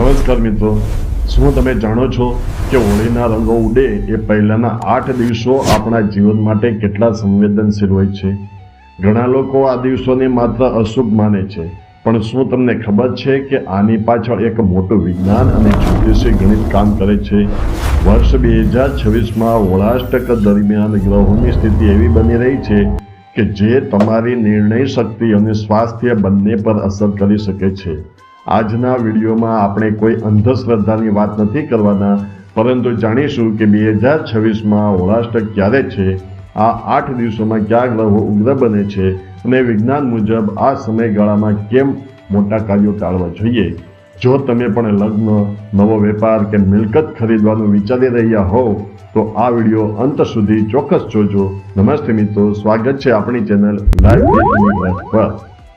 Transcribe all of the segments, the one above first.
નમસ્કાર મિત્રો, શું તમે જાણો છો કે હોળીના રંગો ઉડે એ પહેલાના 8 દિવસો આપણા જીવન માટે કેટલા સંવેદનશીલ હોય છે? ઘણા લોકો આ દિવસોને માત્ર અશુભ માને છે, પણ શું તમને ખબર છે કે આની પાછળ એક મોટું વિજ્ઞાન અને જ્યોતિષી ગણિત કામ કરે છે? વર્ષ 2026માં હોળાષ્ટક દરમિયાન ગ્રહોની સ્થિતિ એવી બની રહી છે કે જે તમારી નિર્ણય શક્તિ અને સ્વાસ્થ્ય બંને પર અસર કરી શકે છે. આજના વિડીયોમાં આપણે કોઈ અંધશ્રદ્ધાની વાત નથી કરવાના, પરંતુ જાણીશું કે 2026માં હોળાષ્ટક ક્યારે છે, આ 8 દિવસોમાં કયા ગ્રહો ઉગ્ર બને છે અને વિજ્ઞાન મુજબ આ સમયગાળામાં કેમ મોટા કાર્યો ટાળવા જોઈએ. જો તમે પણ લગ્ન, નવો વેપાર કે મિલકત ખરીદવાનું વિચારી રહ્યા હોવ તો આ વિડીયો અંત સુધી ચોક્કસ જોજો. નમસ્તે મિત્રો, સ્વાગત છે આપણી ચેનલ લાઈવ પર.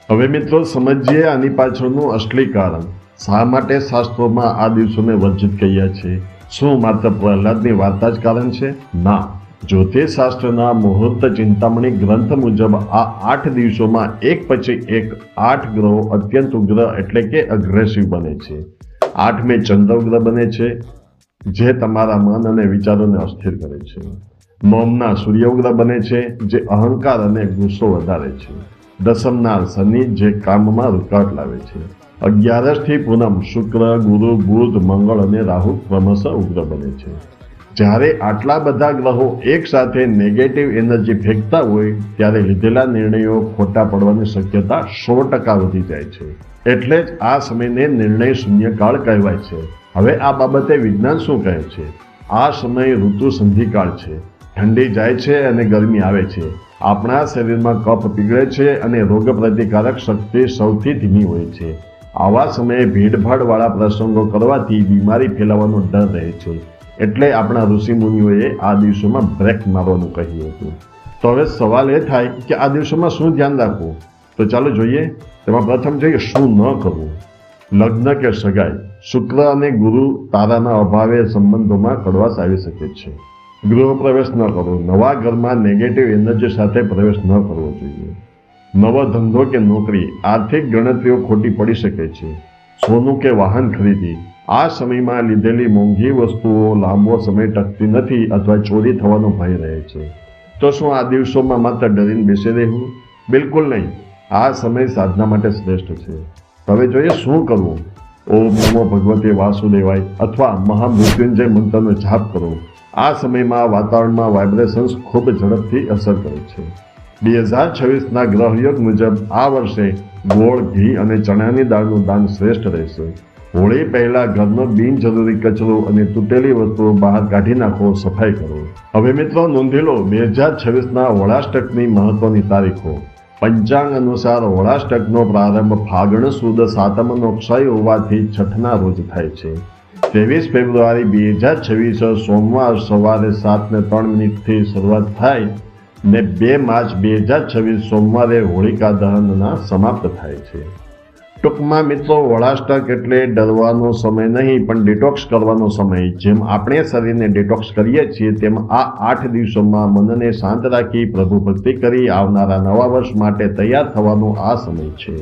હવે મિત્રો સમજીએ આની પાછળનું અસલી કારણ. શા માટે શાસ્ત્રોમાં આ દિવસોને વર્જિત કહ્યા છે? શું માત્ર પ્રહલાદની વાર્તા જ કારણ છે? ના. જ્યોતિષ શાસ્ત્રના મુહૂર્ત ચિંતામણી ગ્રંથ મુજબ આ 8 દિવસોમાં એક પછી એક 8 ગ્રહો અત્યંત ઉગ્ર એટલે કે અગ્રેસિવ બને છે. 8મે ચંદ્ર ઉગ્ર બને છે, જે તમારા મન અને વિચારોને અસ્થિર કરે છે. 9મના સૂર્ય ઉગ્ર બને છે, જે અહંકાર અને ગુસ્સો વધારે છે. 10મના શનિ, જે કામમાં રૂકાવટ લાવે છે. 11થી પૂનમ શુક્ર, ગુરુ, બુધ, મંગળ અને રાહુ ક્રમશઃ ઉગ્ર બને છે. જ્યારે આટલા બધા ગ્રહો એક સાથે નેગેટિવ એનર્જી ફેંકતા હોય ત્યારે લીધેલા નિર્ણયો ખોટા પડવાની શક્યતા 100% વધી જાય છે. એટલે જ આ સમયને નિર્ણય શૂન્યકાળ કહેવાય છે. હવે આ બાબતે વિજ્ઞાન શું કહે છે? આ સમય ઋતુ સંધિકાળ છે. ઠંડી જાય છે અને ગરમી આવે છે. આપણા શરીરમાં કફ પીગળે છે અને રોગ પ્રતિકારક શક્તિ સૌથી ધીમી હોય છે. આવા સમયે ભીડભાડવાળા પ્રસંગો કરવાથી બીમારી ફેલાવાનો ડર રહે છે. એટલે આપણા ઋષિમુનિઓએ આ દિવસોમાં બ્રેક મારવાનું કહ્યું હતું. તો હવે સવાલ એ થાય કે આ દિવસોમાં શું ધ્યાન રાખવું? તો ચાલો જોઈએ. તેમાં પ્રથમ જોઈએ શું ન કરવું. લગ્ન કે સગાઈ. શુક્ર અને ગુરુ તારાના અભાવે સંબંધોમાં કડવાશ આવી શકે છે. ગૃહ પ્રવેશ ન કરવો. નવા ઘરમાં નેગેટિવ એનર્જી સાથે પ્રવેશ ન કરવો જોઈએ. નવો ધંધો કે નોકરી. આર્થિક ગણતરીઓ ખોટી પડી શકે છે. સોનું કે વાહન ખરીદી. આ સમયમાં લીધેલી મોંઘી વસ્તુઓ લાંબો સમય ટકતી નથી અથવા ચોરી થવાનો ભય રહે છે. તો શું આ દિવસોમાં માત્ર ડરીને બેસી રહેવું? બિલકુલ નહીં. આ સમય સાધના માટે શ્રેષ્ઠ છે. હવે જોઈએ શું કરવું. ઓમ નમો ભગવતે વાસુદેવાય અથવા મહામૃત્યુંજય મંત્રનો જાપ કરો. આ સમયમાં વાતાવરણમાં વાઇબ્રેશન્સ ખૂબ ઝડપથી અસર કરે છે. 2026ના ગ્રહયોગ મુજબ આ વર્ષે ગોળ, ઘી અને ચણાની દાળનું દાન શ્રેષ્ઠ રહેશે. હોળી પહેલા ઘરનો બિનજરૂરી કચરો અને તૂટેલી વસ્તુઓ બહાર કાઢી નાખો, સફાઈ કરો. હવે મિત્રો નોંધી લો 2026ના હોળાષ્ટકની મહત્વની તારીખો. પંચાંગ અનુસાર હોળાષ્ટકનો પ્રારંભ ફાગણ સુદ 7મનો ક્ષય હોવાથી 6ના રોજ થાય છે. 23 ફેબ્રુઆરી 2026 સોમવાર સવારે 7:03 શરૂઆત થાય ને 2 માર્ચ 2026 સોમવારે હોળિકા દહનના સમાપ્ત થાય છે. ટૂંકમાં મિત્રો હોળાષ્ટક એટલે ડરવાનો સમય નહીં, પણ ડિટોક્સ કરવાનો સમય. જેમ આપણે શરીરને ડિટોક્સ કરીએ છીએ તેમ આ 8 દિવસોમાં મનને શાંત રાખી પ્રભુ ભક્તિ કરી આવનારા નવા વર્ષ માટે તૈયાર થવાનો આ સમય છે.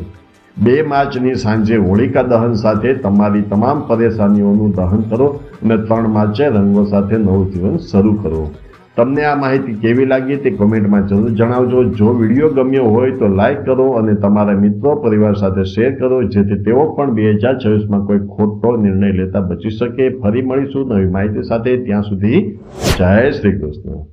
2 માર્ચની સાંજે હોળિકા દહન સાથે તમારી તમામ પરેશાનીઓનું દહન કરો અને 3 માર્ચે રંગો સાથે નવું જીવન શરૂ કરો. તમને આ માહિતી કેવી લાગી તે કોમેન્ટમાં જરૂર જણાવજો. જો વિડીયો ગમ્યો હોય તો લાઈક કરો અને તમારા મિત્રો પરિવાર સાથે શેર કરો, જેથી તેઓ પણ 2026માં કોઈ ખોટો નિર્ણય લેતા બચી શકે. ફરી મળીશું નવી માહિતી સાથે. ત્યાં સુધી જય શ્રી કૃષ્ણ.